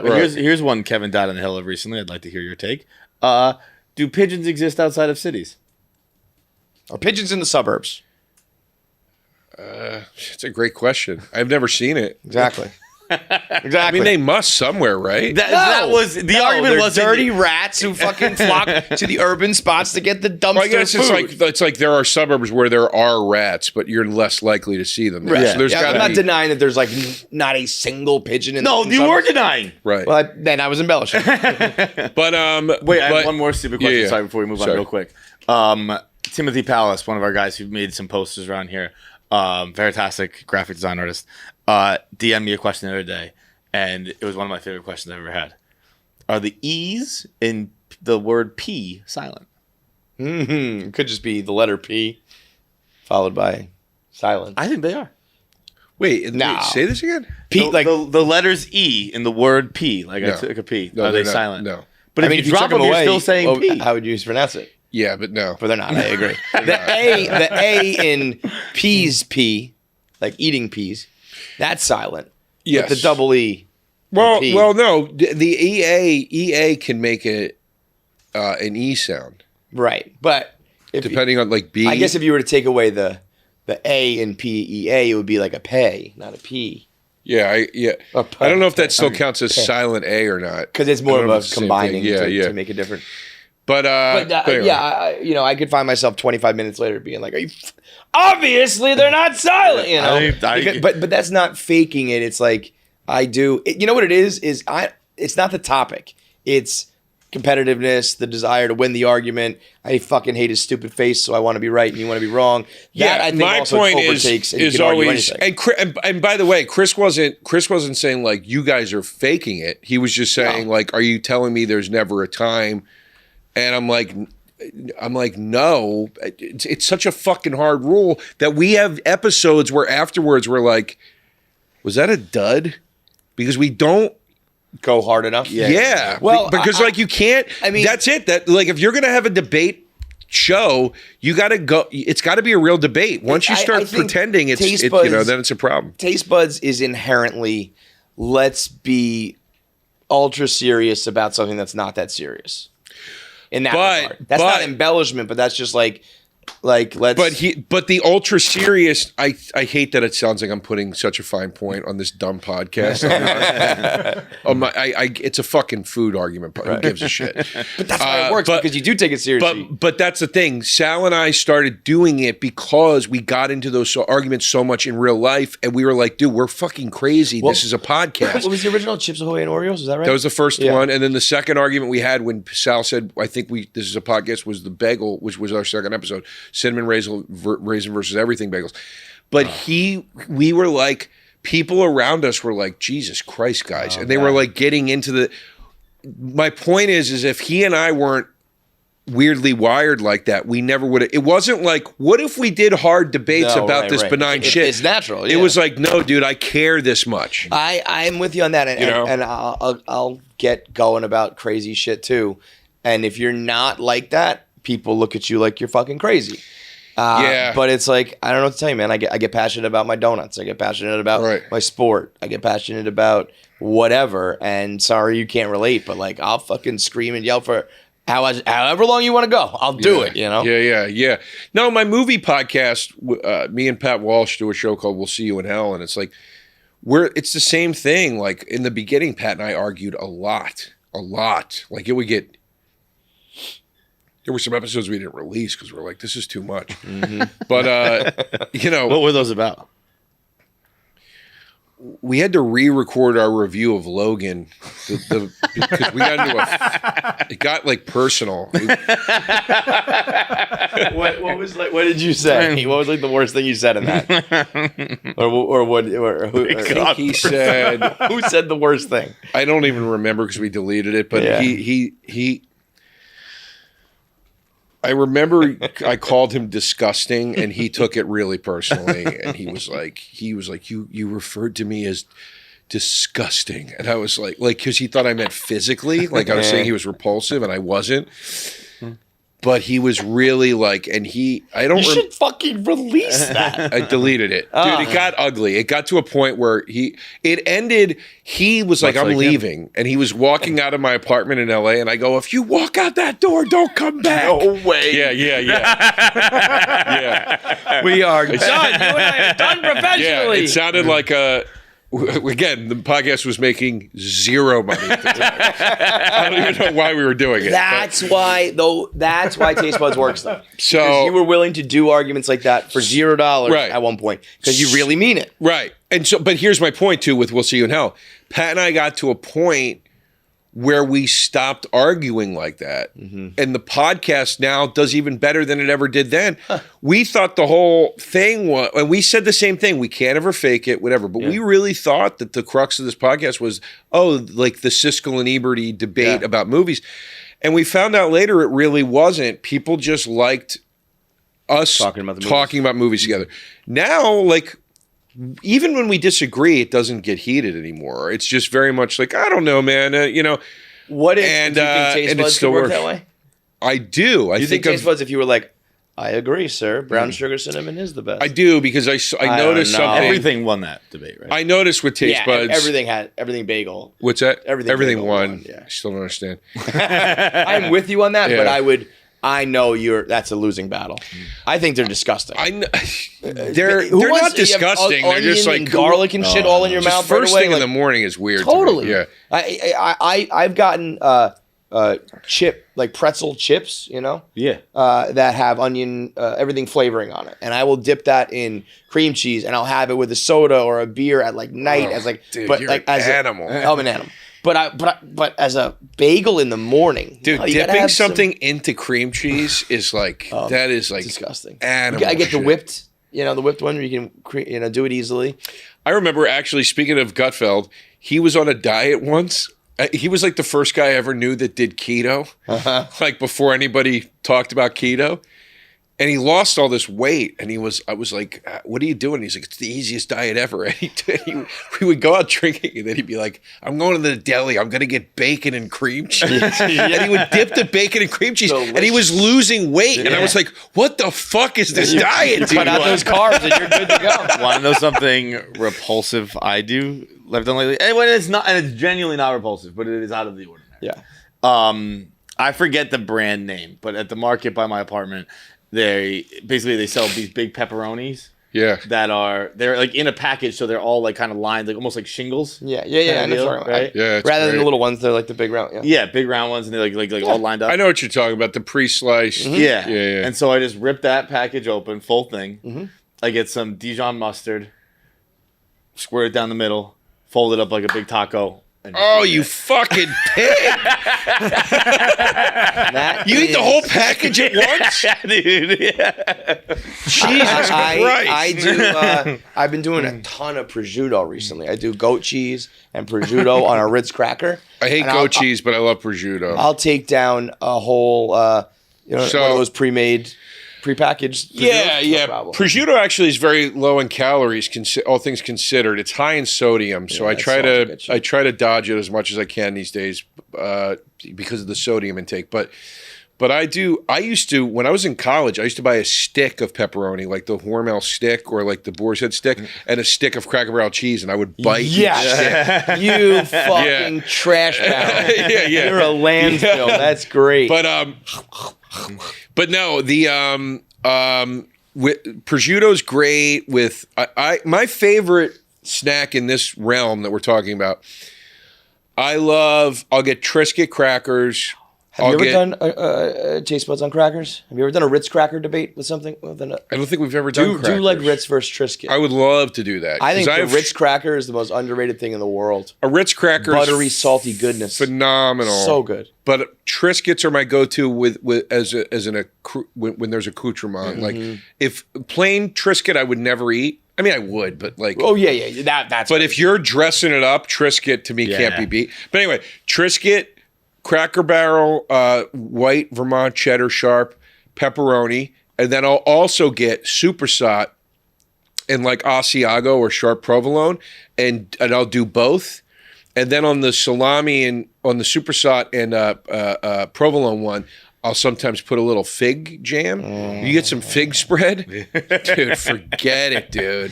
Here's one Kevin died on the hill of recently. I'd like to hear your take. Do pigeons exist outside of cities? Are pigeons in the suburbs? It's a great question. I've never seen it. Exactly. Exactly. I mean, they must somewhere, right? That was the argument. Was dirty rats who fucking flock to the urban spots to get the dumpster Well, I guess food. it's like there are suburbs where there are rats, but you're less likely to see them. Right. So there's I'm gotta not be, denying that there's like not a single pigeon in No, the you were suburbs. denying. right. Well, then I was embellishing. But Wait, I have one more stupid question. yeah. Sorry, before we move on, real quick. Timothy Palace, one of our guys who made some posters around here, fantastic graphic design artist, DM'd me a question the other day, and it was one of my favorite questions I've ever had. Are the E's in the word P silent? It could just be the letter P followed by silent. Uh, I think they are. wait, No. say this again? P, like the letters E in the word P, like No. I took a P. No, are they they're not. silent? No. But I if mean, you drop them, you're still saying P. How would you pronounce it? Yeah, but no. But they're not. I agree. The A in peas, P, like eating peas, that's silent. Yes. But the double E. Well, P. no. The EA can make it an E sound, Right. But if depending on like B. I guess if you were to take away the A in PEA, it would be like a pay, not a P. Yeah, I don't know if that still counts as pay. silent A or not. Because it's I more don't of know a if it's the same combining thing. to make it different. But anyway. Yeah, I could find myself 25 minutes later being like, obviously they're not silent, you know. But that's not faking it. It's like you know what it is it's not the topic. It's competitiveness, the desire to win the argument. I fucking hate his stupid face, so I want to be right and you want to be wrong. Yeah, that, I think my also point overtakes and you is can argue always anything. and by the way, Chris wasn't saying like you guys are faking it. He was just saying like, are you telling me there's never a time? And I'm like, no. It's such a fucking hard rule that we have episodes where afterwards we're like, was that a dud? Because we don't. Go hard enough. Yeah. Well, because like you can't. I mean, that's it. That like if you're gonna have a debate show, you got to go. It's got to be a real debate. Once you start pretending, then it's a problem. Tastebuds is inherently let's be ultra serious about something that's not that serious. In that regard, that's not embellishment, but that's just like let's. But the ultra serious. I hate that it sounds like I'm putting such a fine point on this dumb podcast. It's a fucking food argument. But who gives a shit? But that's why it works because you do take it seriously. But that's the thing. Sal and I started doing it because we got into those arguments so much in real life, and we were like, dude, we're fucking crazy. This is a podcast. What was the original? Chips Ahoy and Oreos? Is that right? That was the first one, and then the second argument we had when Sal said, "I think this is a podcast," was the bagel, which was our second episode. Cinnamon raisin versus everything bagels. But we were like, people around us were like, Jesus Christ, guys. And they were like getting into my point is if he and I weren't weirdly wired like that, we never would have. It wasn't like, what if we did hard debates about this benign shit? It's natural. It was like, no, dude, I care this much. I'm with you on that. And I'll get going about crazy shit too. And if you're not like that, people look at you like you're fucking crazy. But it's like, I don't know what to tell you, man. I get passionate about my donuts. I get passionate about my sport. I get passionate about whatever. And sorry you can't relate, but like I'll fucking scream and yell for however long you want to go. I'll do it, you know? Yeah. No, my movie podcast, me and Pat Walsh do a show called We'll See You in Hell. And it's like, it's the same thing. Like in the beginning, Pat and I argued a lot. Like it would get... There were some episodes we didn't release because we're like, this is too much. Mm-hmm. But, what were those about? We had to re-record our review of Logan because we got into it got like personal. What did you say? What was like the worst thing you said in that? or what? Who, I think he said. Who said the worst thing? I don't even remember because we deleted it. But he. I remember I called him disgusting and he took it really personally. And he was like, you referred to me as disgusting. And I was like, because he thought I meant physically, like I was saying he was repulsive and I wasn't. but he was really like, and he, I don't. You should fucking release that. I deleted it, dude. It got ugly. It got to a point where it ended. He was like, "I'm leaving," and he was walking out of my apartment in LA, and I go, "If you walk out that door, don't come back." No way. Yeah. Yeah. We are done. You and I are done professionally. Yeah, it sounded like again, the podcast was making zero money at the time. I don't even know why we were doing it. That's why Tastebuds works though. So because you were willing to do arguments like that for $0 at one point because you really mean it. Right. And so, but here's my point too with We'll See You in Hell. Pat and I got to a point where we stopped arguing like that. And the podcast now does even better than it ever did then. We thought the whole thing was, and we said the same thing, we can't ever fake it, whatever. But we really thought that the crux of this podcast was, like the Siskel and Ebert debate about movies. And we found out later it really wasn't. People just liked us talking about movies together. Now, like, even when we disagree, it doesn't get heated anymore. It's just very much like, I don't know, man. What if do you think Tastebuds could work that way? I do. You think Tastebuds, if you were like, I agree, sir, brown sugar cinnamon is the best. I do, because I noticed something. Everything won that debate, right? I noticed with Tastebuds. Everything bagel. What's that? Everything won. Yeah. I still don't understand. I'm with you on that, but I know that's a losing battle. I think they're disgusting. They're not disgusting. They're just like and garlic and shit all in your mouth. First thing in the morning is weird. Totally. To me. Yeah. I've gotten pretzel chips, that have onion, everything flavoring on it, and I will dip that in cream cheese, and I'll have it with a soda or a beer at like night you're an animal. I'm an animal. But as a bagel in the morning, dude, dipping something into cream cheese is like that is like disgusting. Animal I get shit. the whipped one where you can do it easily. I remember actually, speaking of Gutfeld, he was on a diet once. He was like the first guy I ever knew that did keto, like before anybody talked about keto. And he lost all this weight, and I was like, "What are you doing?" He's like, "It's the easiest diet ever." And we would go out drinking, and then he'd be like, "I'm going to the deli. I'm going to get bacon and cream cheese." And he would dip the bacon and cream cheese, and he was losing weight. And I was like, "What the fuck is this diet?" You cut out those carbs, and you're good to go. Want to know something repulsive I do? I've done lately, and it's not, and it's genuinely not repulsive, but it is out of the ordinary. Yeah. I forget the brand name, but at the market by my apartment, they sell these big pepperonis. Yeah. They're like in a package, so they're all like kind of lined, like almost like shingles. Yeah. Right? Yeah. Rather than the little ones, they're like the big round. Yeah, big round ones, and they're like all lined up. I know what you're talking about, the pre-sliced. Yeah. Yeah. And so I just rip that package open, full thing. Mm-hmm. I get some Dijon mustard, squirt it down the middle, fold it up like a big taco. Oh, you fucking pig! You eat the whole package at once, dude. Yeah. Jesus Christ! I do. I've been doing a ton of prosciutto recently. I do goat cheese and prosciutto on a Ritz cracker. I hate goat cheese, but I love prosciutto. I'll take down a whole, one of those prepackaged. Yeah. Prosciutto actually is very low in calories, all things considered. It's high in sodium, so I try to dodge it as much as I can these days because of the sodium intake. But I used to, when I was in college, I used to buy a stick of pepperoni, like the Hormel stick or like the Boar's Head stick, and a stick of Cracker Barrel cheese, and I would bite each stick. You fucking trash barrel. Yeah. You're a landfill. Yeah. That's great. But no, the prosciutto's great. With my favorite snack in this realm that we're talking about, I'll get Triscuit crackers. Have you ever done Tastebuds on crackers? Have you ever done a Ritz cracker debate with something? I don't think we've ever done crackers. Do like Ritz versus Triscuit. I would love to do that. I think the Ritz cracker is the most underrated thing in the world. A Ritz cracker, buttery, salty goodness, phenomenal, so good. But Triscuits are my go-to when there's accoutrement. Mm-hmm. Like if plain Triscuit, I would never eat. I mean, I would, but like that's. But if you're dressing it up, Triscuit to me can't be beat. But anyway, Triscuit. Cracker Barrel, white Vermont cheddar sharp, pepperoni, and then I'll also get Supersat and like Asiago or sharp provolone, and I'll do both. And then on the salami and on the Supersat and provolone one, I'll sometimes put a little fig jam. You get some fig spread, dude. Forget it, dude.